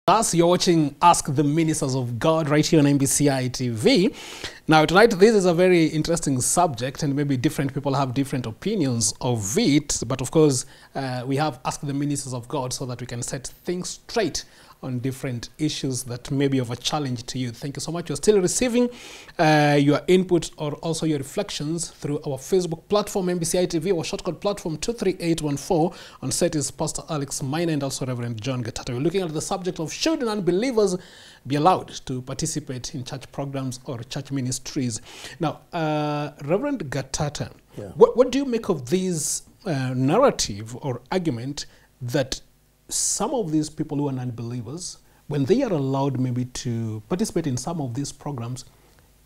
You're watching Ask the Ministers of God right here on MBCI TV. Now tonight this is a very interesting subject and maybe different people have different opinions of it, but of course we have Ask the Ministers of God so that we can set things straight on different issues that may be of a challenge to you. Thank you so much. You're still receiving your input or also your reflections through our Facebook platform, MBCI TV, or shortcut platform 23814. On set is Pastor Alex Maina and also Reverend John Gatata. We're looking at the subject of should non-believers be allowed to participate in church programs or church ministries. Now, Reverend Gatata, what do you make of this narrative or argument that some of these people who are non-believers, when they are allowed maybe to participate in some of these programs,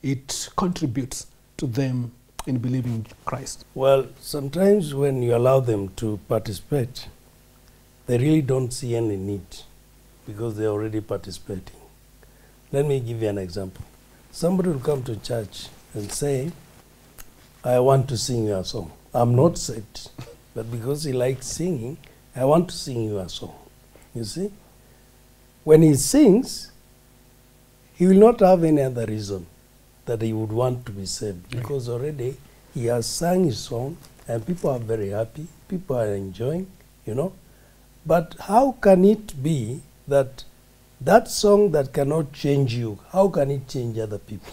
it contributes to them in believing in Christ? Well, sometimes when you allow them to participate, they really don't see any need because they're already participating. Let me give you an example. Somebody will come to church and say, I want to sing you a song. I'm not saved, but because he likes singing, I want to sing you a song. You see? When he sings, he will not have any other reason that he would want to be saved because already he has sung his song and people are very happy, people are enjoying, you know. But how can it be that that song that cannot change you, how can it change other people?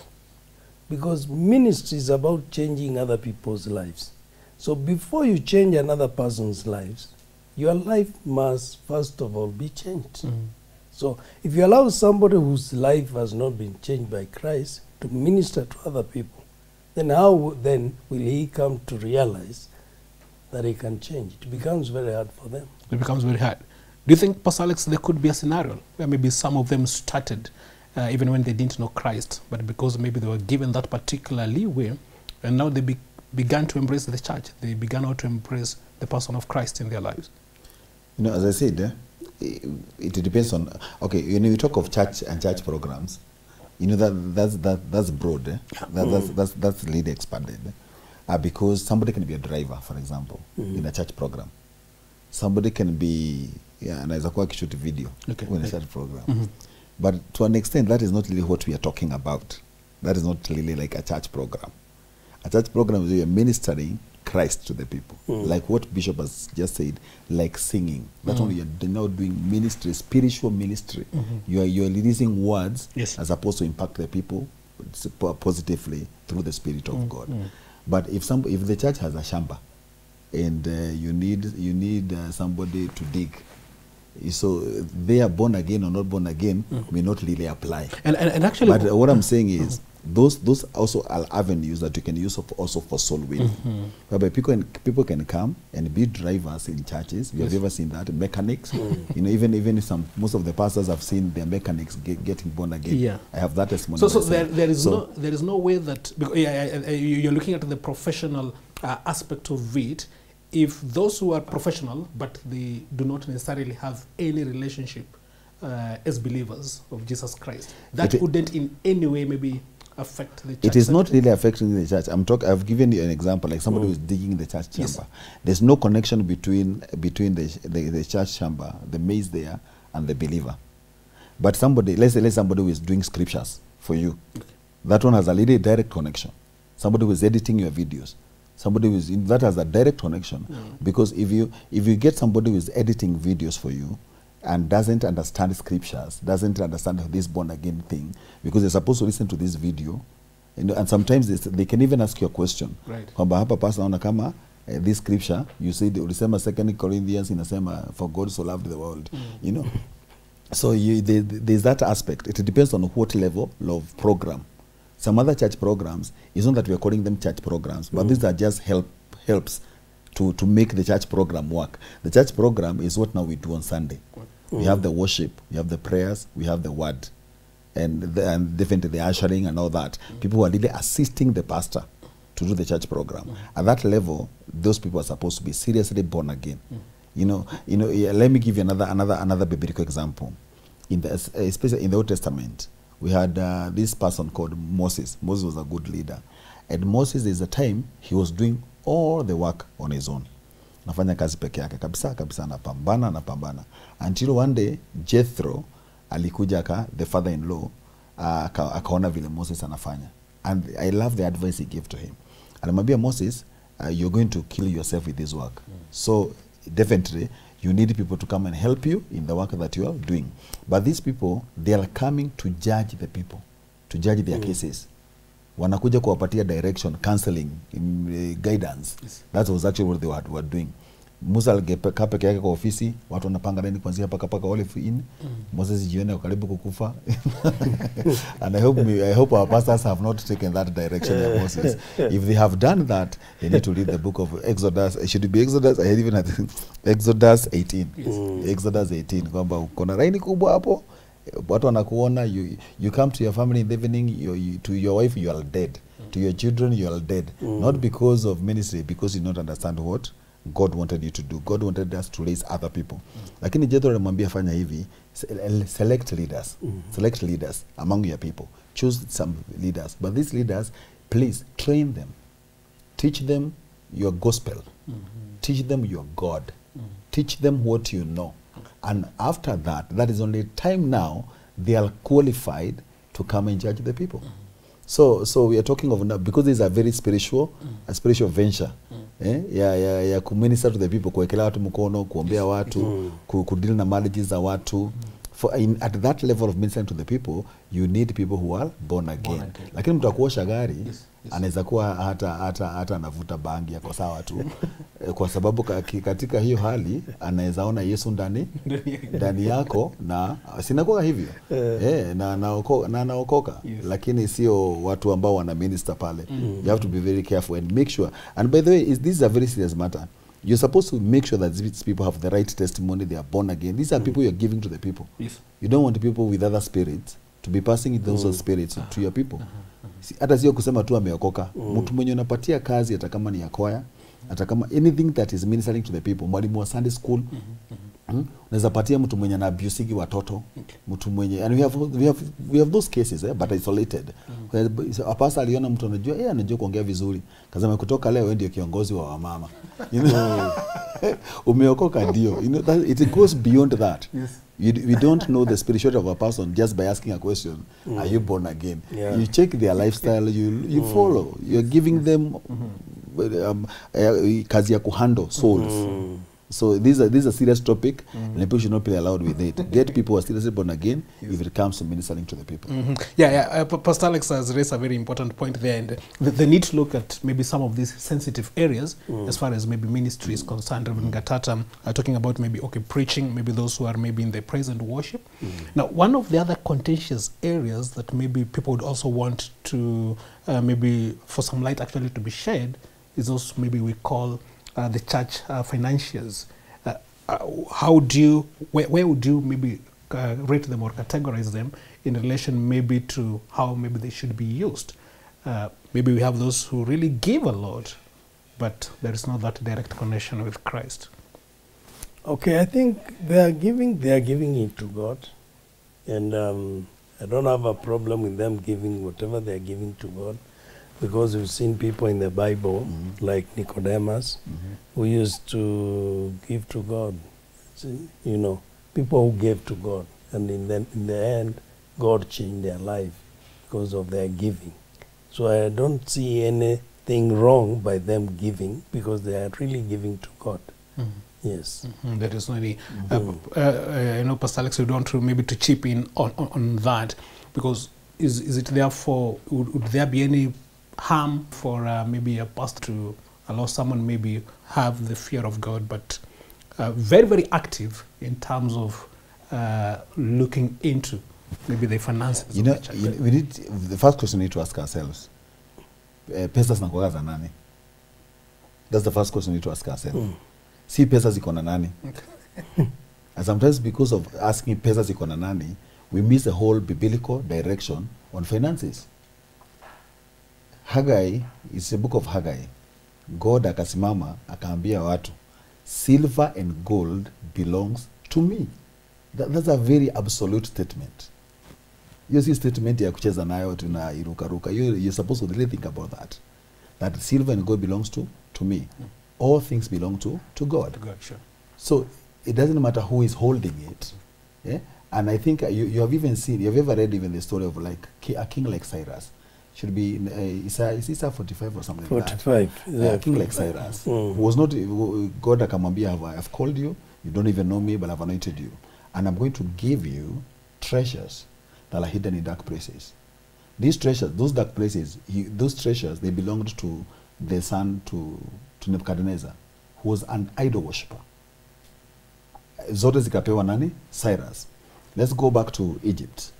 Because ministry is about changing other people's lives. So before you change another person's lives, your life must first of all be changed. So if you allow somebody whose life has not been changed by Christ to minister to other people, then how then will he come to realize that he can change? It becomes very hard for them. It becomes very hard. Do you think, Pastor Alex, there could be a scenario where maybe some of them started even when they didn't know Christ, but because maybe they were given that particular leeway, and now they began to embrace the church, they began to embrace the person of Christ in their lives? You know, as I said, it depends on, okay, when you talk of church and church programs, you know, that's broad, that's really expanded. Because somebody can be a driver, for example, in a church program. Somebody can be, and as a quick shoot video in a church program. But to an extent, that is not really what we are talking about. That is not really like a church program. A church program is you're ministering Christ to the people. Like what Bishop has just said, like singing. That's when you're now doing ministry, spiritual ministry. You're releasing words as opposed to impact the people positively through the Spirit of God. But if the church has a shamba and you need somebody to dig, so they are born again or not born again may not really apply. And actually, but what I'm saying is those also are avenues that you can use also for soul winning. Whereby people can come and be drivers in churches. You have ever seen that? Mechanics. You know, even if most of the pastors have seen their mechanics getting born again. I have that testimony. So there is no way that, because you're looking at the professional aspect of it. If those who are professional but they do not necessarily have any relationship as believers of Jesus Christ, that wouldn't in any way maybe affect the church. It is not really affecting the church. I've given you an example, like somebody who is digging the church chamber. There's no connection between the church chamber, the maze there, and the believer. But somebody, let's say somebody who is doing scriptures for you, that one has a really direct connection. Somebody who is editing your videos, somebody who is that has a direct connection. Because if you get somebody who is editing videos for you and doesn't understand scriptures, doesn't understand this born again thing, because they're supposed to listen to this video, and sometimes they can even ask you a question. Kwamba hapa pastor naona kama this scripture you said ulisema 2 Corinthians inasema for God so loved the world, you know. So there's that aspect. It depends on what level of program. Some other church programs, it's not that we are calling them church programs, but these are just helps to make the church program work. The church program is what now we do on Sunday. We have the worship, we have the prayers, we have the word, and definitely the ushering and all that. People who are really assisting the pastor to do the church program. At that level, those people are supposed to be seriously born again. You know. Let me give you another biblical example. Especially in the Old Testament, we had this person called Moses. Moses was a good leader, and Moses is the time he was doing all the work on his own. Nafanya kazi peke yake kabisa, anapambana until one day Jethro alikuja the father-in-law akaona vile Moses anafanya, and I love the advice he gave to him. Alimwambia Moses, you're going to kill yourself with this work. So definitely you need people to come and help you in the work that you are doing. But these people, they are coming to judge the people, to judge their cases. Wanakuja kuwapatia direction, counseling, guidance. Yes. That was actually what they were doing. Musa alikaa peke yake kwa ofisi, watu wanapanga nini kuanzia hapa paka Olive Inn. Moses jione karibu kukufa. And I hope our pastors have not taken that direction of Moses. If they have done that, they need to read the book of Exodus. Should it be Exodus? I even had Exodus 18. Yes. Exodus 18. Kwamba uko na raini kubwa hapo. Watu wanakuona, you come to your family in the evening, to your wife you are dead. To your children you are dead. Not because of ministry, because you don't understand what God wanted you to do. God wanted us to raise other people. Lakini Jethro alimwambia fanya hivi, select leaders. Select leaders among your people. Choose some leaders. But these leaders, please train them. Teach them your gospel. Teach them your God. Teach them what you know. And after that, that is only time now they are qualified to come and judge the people. So we are talking of now, because this is a very spiritual, a spiritual venture. Ya kuminister to the people, kuwekelea watu mkono, kuombea watu, kudeal na marriages za watu. At that level of ministering to the people, you need people who are born again. Lakini mtu akuosha gari, anaweza kuwa hata anavuta bangi yako sawa tu. Kwa sababu katika hiyo hali anaweza ona Yesu ndani yako, na sinakuwa hivyo. Na anaokoka. Lakini sio watu ambao wana minister pale. You have to be very careful and make sure. And by the way, this is a very serious matter. You're supposed to make sure that these people have the right testimony, they are born again. These are people you're giving to the people. Yes. You don't want people with other spirits to be passing those spirits to your people. Hata sio kusema tu ameokoka. Mtu mwenye unapatia kazi, hata kama ni ya kwaya, hata kama anything that is ministering to the people, mwalimu wa Sunday school, unaweza patia mtu mwenye anaabusigi watoto, mtu mwenye, and we have those cases, but isolated. A pastor aliona mtu anajua, anajua kuongea vizuri, kazama kutoka leo ndio kiongozi wa wamama. You know, umeokoka ndio. You know, that it goes beyond that. Yes. We don't know the spirituality of a person just by asking a question, are you born again? Yeah. You check their lifestyle, you follow. You're giving them kazi ya kuhandle souls. So this is a serious topic, and people should not play allowed with it. Get people who are seriously born again if it comes to ministering to the people. Pastor Alex has raised a very important point there, and they need to look at maybe some of these sensitive areas as far as maybe ministry is concerned. Reverend Gatata talking about maybe preaching, maybe those who are maybe in the praise and worship. Now, one of the other contentious areas that maybe people would also want to maybe for some light actually to be shed is also maybe we call the church financiers. How do you, where would you maybe rate them or categorize them in relation maybe to how maybe they should be used? Maybe we have those who really give a lot, but there is not that direct connection with Christ. Okay, I think they are giving it to God, and I don't have a problem with them giving whatever they are giving to God. Because we've seen people in the Bible, like Nicodemus, who used to give to God. You know, people who gave to God. And in the end, God changed their life because of their giving. So I don't see anything wrong by them giving, because they are really giving to God. Yes. There is no any... I know, Pastor Alex, you don't want to maybe to chip in on that, because is it therefore, would there be any harm for maybe a pastor to allow someone maybe have the fear of God, but very, very active in terms of looking into maybe the finances? You know, we need, the first question we need to ask ourselves, pesa zinakuwa za nani? That's the first question we need to ask ourselves. Si pesa ziko na nani? And sometimes because of asking pesa ziko na nani, we miss the whole biblical direction on finances. Haggai is a book of Haggai. God akasimama akaambia watu, silver and gold belongs to me. That's a very absolute statement. You see statement ya kucheza nayo tunairukaruka. You're supposed to really think about that. That silver and gold belongs to me. All things belong to God. God, sure. So it doesn't matter who is holding it. And I think you have even seen, you have ever read even the story of like a king like Cyrus. Should be in is Isaiah 45 or something 45. like that. Yeah, A king like Cyrus, who was not, God akamwambia, I've called you, you don't even know me, but I've anointed you. And I'm going to give you treasures that are hidden in dark places. These treasures, those dark places, those treasures, they belonged to the son to Nebuchadnezzar, who was an idol worshipper. Zote zikapewa nani? Cyrus. Let's go back to Egypt.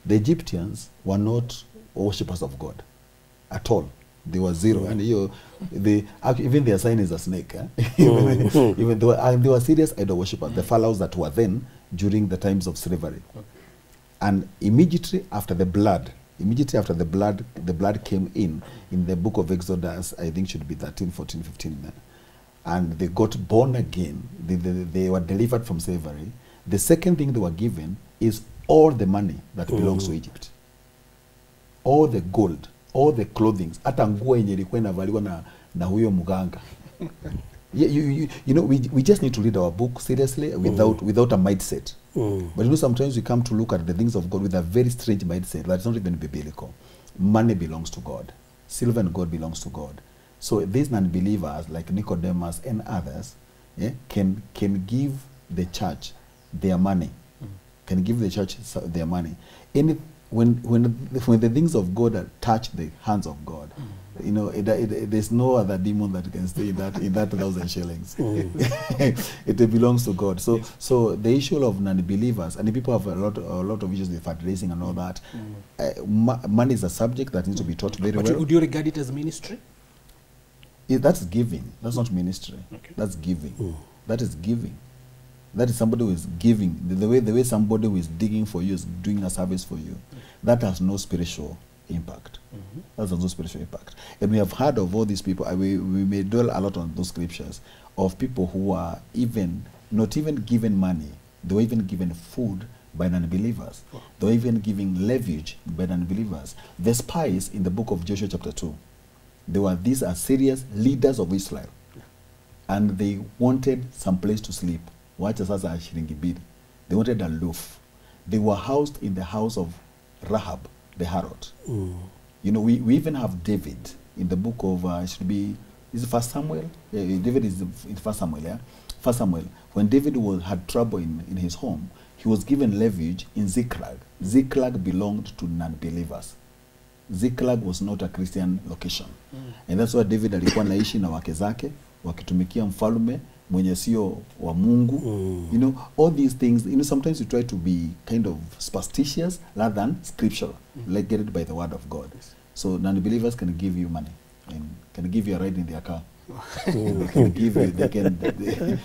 The Egyptians were not worshippers of God at all. They were zero. And even their sign is a snake. Even they were serious idol worshippers, the pharaohs that were then during the times of slavery. And immediately after the blood came in the book of Exodus, I think should be 13, 14, 15. And they got born again. They were delivered from slavery. The second thing they were given is all the money that belongs to Egypt. All the gold, all the clothing, hata nguo yenye ilikuwa inavaliwa na huyo muganga. You know, we just need to read our book seriously without a mindset. But you know, sometimes we come to look at the things of God with a very strange mindset that's not even biblical. Money belongs to God. Silver and gold belongs to God. So these non-believers like Nicodemus and others can give the church their money. Can give the church their money. When the things of God touch the hands of God, you know, there's no other demon that can stay in that 1,000 shillings. It belongs to God. So the issue of non-believers, and people have a lot of issues with fundraising and all that. Money is a subject that needs to be taught very well. Would you regard it as ministry? That's giving. That's not ministry. Okay. That's giving. That is giving. That is somebody who is giving. The way somebody who is digging for you is doing a service for you. That has no spiritual impact. That has no spiritual impact. And we have heard of all these people. We may dwell a lot on those scriptures of people who are not even given money. They were even given food by non-believers. They were even giving leverage by non-believers. The spies in the book of Joshua chapter 2, these are serious leaders of Israel. And they wanted some place to sleep. They wanted a loaf. They were housed in the house of Rahab, the harlot. You know, we even have David in the book of, is it 1 Samuel? David is in 1 Samuel, yeah? 1 Samuel. When David had trouble in his home, he was given refuge in Ziklag. Ziklag belonged to non-believers. Ziklag was not a Christian location. And that's why David alikuwa naishi na wake zake, wakitumikia mfalme, mwenye sio wa Mungu. You know, all these things, you know, sometimes we try to be kind of superstitious rather than scriptural, like get it by the word of God. So non-believers can give you money and can give you a ride in their car. They can give you,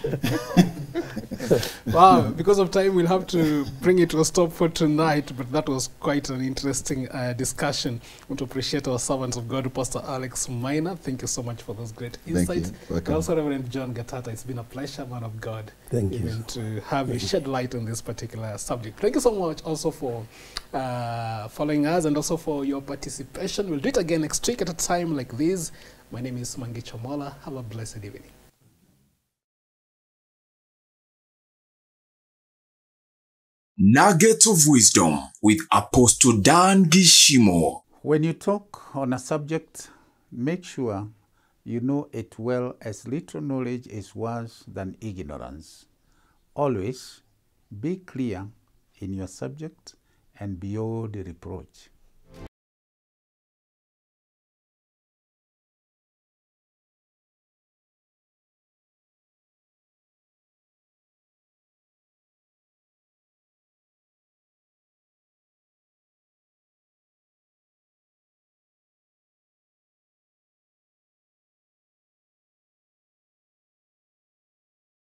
Wow, because of time, we'll have to bring it to a stop for tonight, but that was quite an interesting discussion. I want to appreciate our servants of God, Pastor Alex Maina. Thank you so much for those great insights. Thank you. Also, Reverend John Gatata, it's been a pleasure, man of God. Thank you. To have you shed light on this particular subject. Thank you so much also for following us and also for your participation. We'll do it again next week at a time like this. My name is Mangicho Mola. Have a blessed evening. Nugget of Wisdom with Apostle Dan Gishimo. When you talk on a subject, make sure you know it well, as little knowledge is worse than ignorance. Always be clear in your subject and beyond reproach.